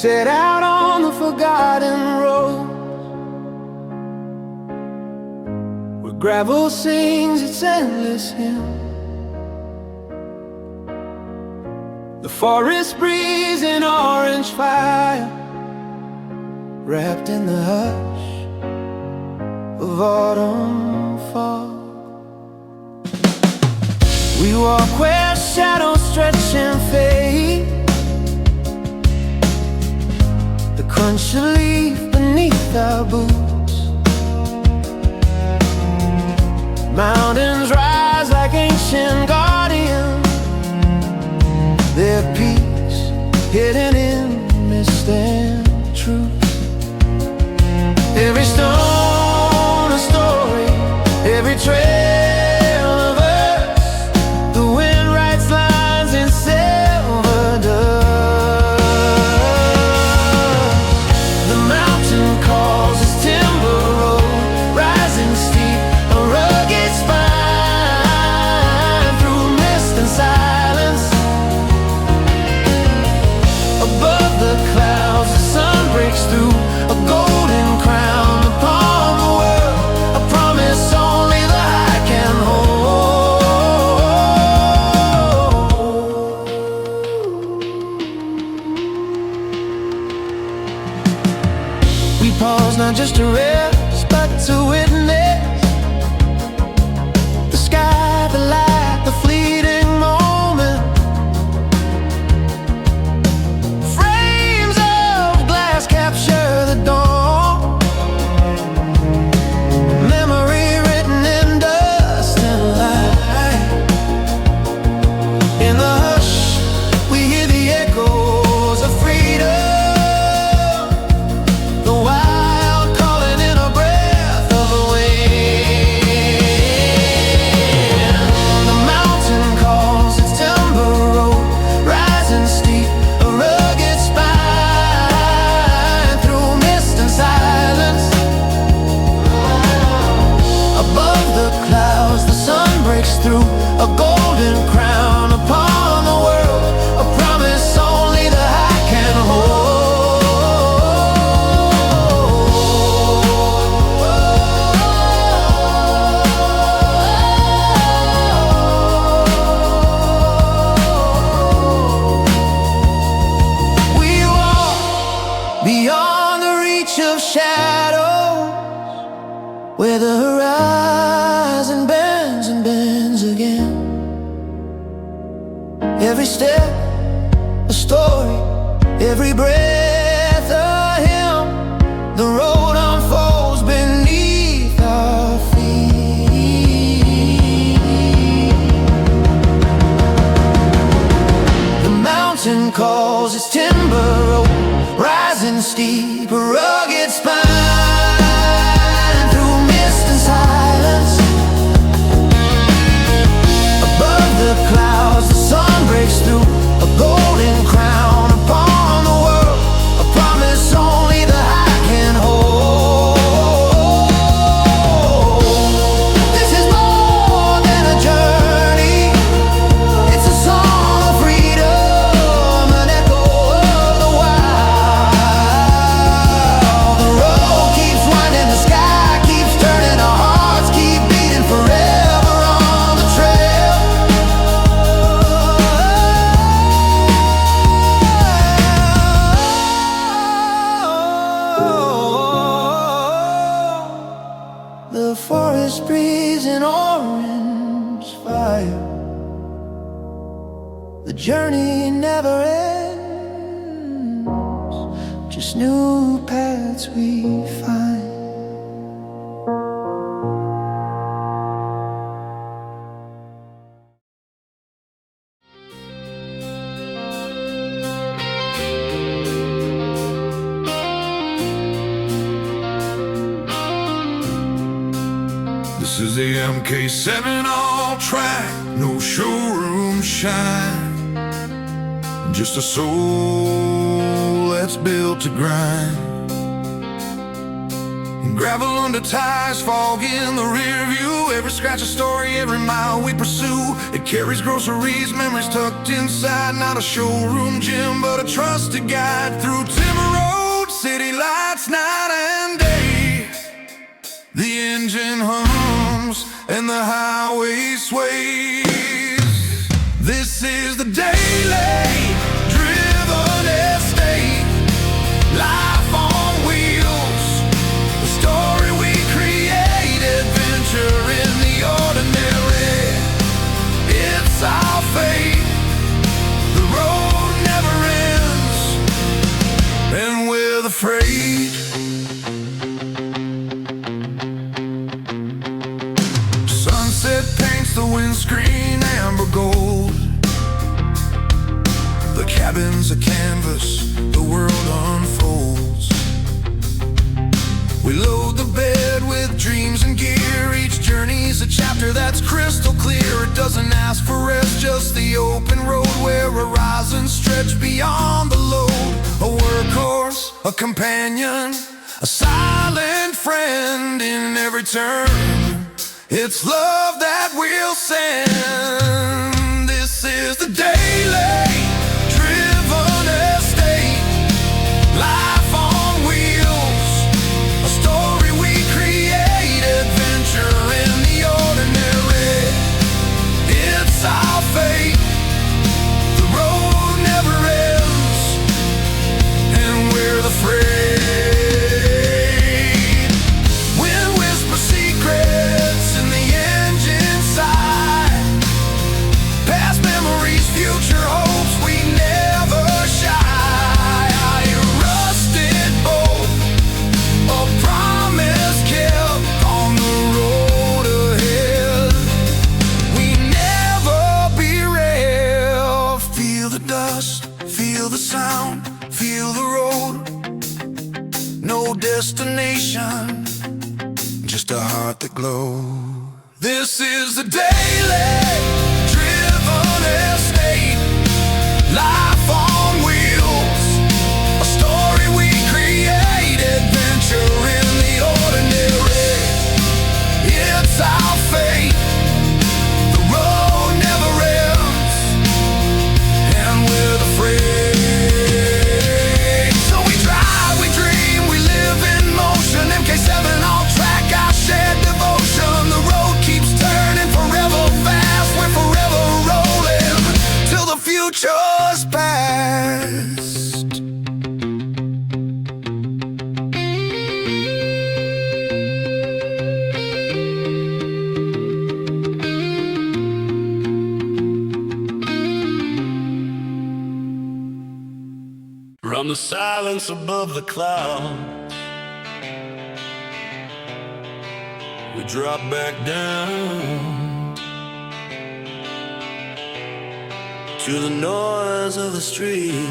set out on the forgotten road, where gravel sings its endless hymn. The forest breeze in orange fire, wrapped in the hush of autumn fall. We walk where shadows stretch and fade, the crunch of leaf beneath our boots. Mountains rise like ancient guardians, their peaks hidden in mist and truth. Every stone a story, every trail of earth. The wind writes lines in silver dust. The mountain calls its timber road, rising steep, a rugged spine through mist and silence. Above the clouds, the sun breaks through, a golden crown upon the world, a promise only the high can hold. We pause not just to rest, but to witness the sky, the light, the fleeting moment. Frames of glass capture the dawn, memory written in dust and light. In the hush, we hear the echoes of freedom, the wild calling in a breath of a wind. The mountain calls its timber road, rising steep, a rugged spine through mist and silence. Above the clouds, the sun breaks through, a golden crown upon the world, a promise only the high can hold. We walk beyond the reach of shadows, where the horizon bends and bends again. Every step a story, every breath a hymn. The road unfolds beneath our feet. The mountain calls its timber road, rising steep, a rugged spine through mist and silence. Above the clouds, the sun breaks through, a golden crown upon the world, a promise only the high can hold. This is more than a journey, it's a song of freedom, an echo of the wild. The road keeps winding, the sky keeps turning, our hearts keep beating forever on the trail. The forest breeze in orange fire, the journey never ends, just new paths we find. This is the MK7 Alltrack, no showroom shine, just a soul that's built to grind. Gravel under tires, fog in the rear view. Every scratch a story, every mile we pursue. It carries groceries, memories tucked inside. Not a showroom gym, but a trusted guide. Through timber road, city lights, night and day. The engine hums and the highway sways. This is the daily driven estate. Life on wheels, the story we create. Adventure in the ordinary, it's our fate. The road never ends, and we're the freight. Sunset paints the windscreen amber gold. The cabin's a canvas, the world unfolds. We load the bed with dreams and gear. Each journey's a chapter that's crystal clear. It doesn't ask for rest, just the open road where horizons stretch beyond the load. A workhorse, a companion, a silent friend in every turn. It's love that we'll send. This is the daily driven estate. Life on wheels, a story we create. Adventure in the ordinary, it's our fate. The road never ends, and we're the freight. Wind whispers secrets in the engine side. Past memories, future hopes, we never shy. A rusted bolt, a promise kept on the road ahead. We never derail. Feel the dust, feel the sound, feel the road. No destination, just a heart that glows. This is the daily driven estate. Life on wheels, a story we create. Adventure in the ordinary, it's our fate. The road never ends, and we're the freight. So we drive, we dream, we live in motion. MK7 Alltrack, our shared devotion. The road keeps turning forever fast. We're forever rolling till the future's past. From the silence above the clouds, we drop back down to the noise of the street.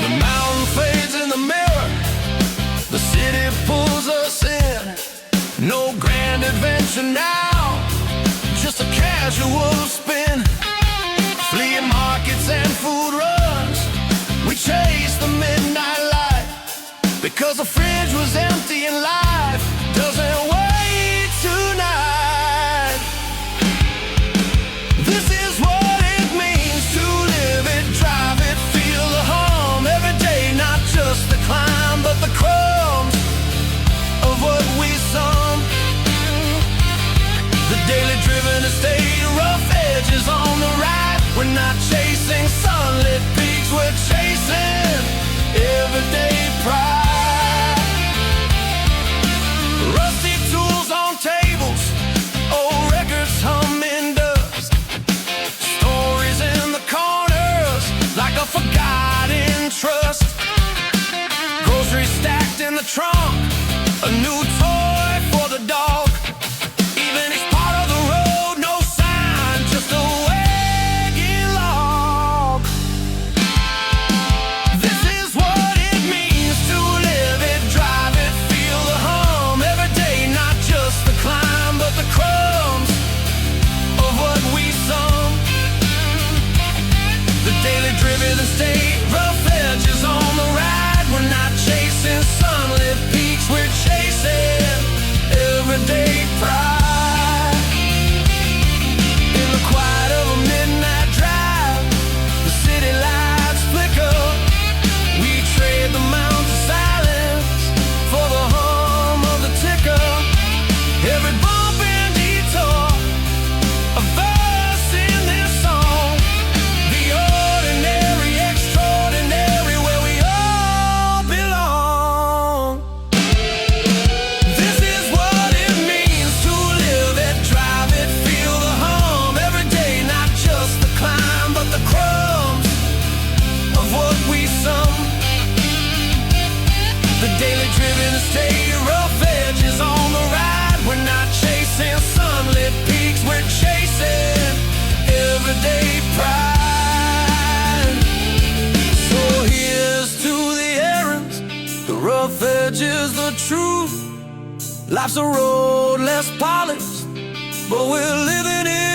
The mountain fades in the mirror, the city pulls us in. No grand adventure now, just a casual spin. Flea markets and food runs, we chase the midnight light. Because the fridge was empty and life doesn't wait tonight. This is what it means to live it, drive it, feel the hum. Every day, not just the climb, but the crumbs of what we sung. The daily driven estate, rough edges on the right. We're not chasing sunlit peaks, we're chasing everyday pride. Rusty tools on tables, old records humming dust. Stories in the corners, like a forgotten trust. Groceries stacked in the trunk, a new toy for the dog. Even each part of the road, no sign, just a wagon log. This is what it means to live it, drive it, Daily driven estate, rough edges on the ride. We're not chasing sunlit peaks, we're chasing everyday pride. So here's to the errands, the rough edges, the truth. Life's a road less polished, but we're living it.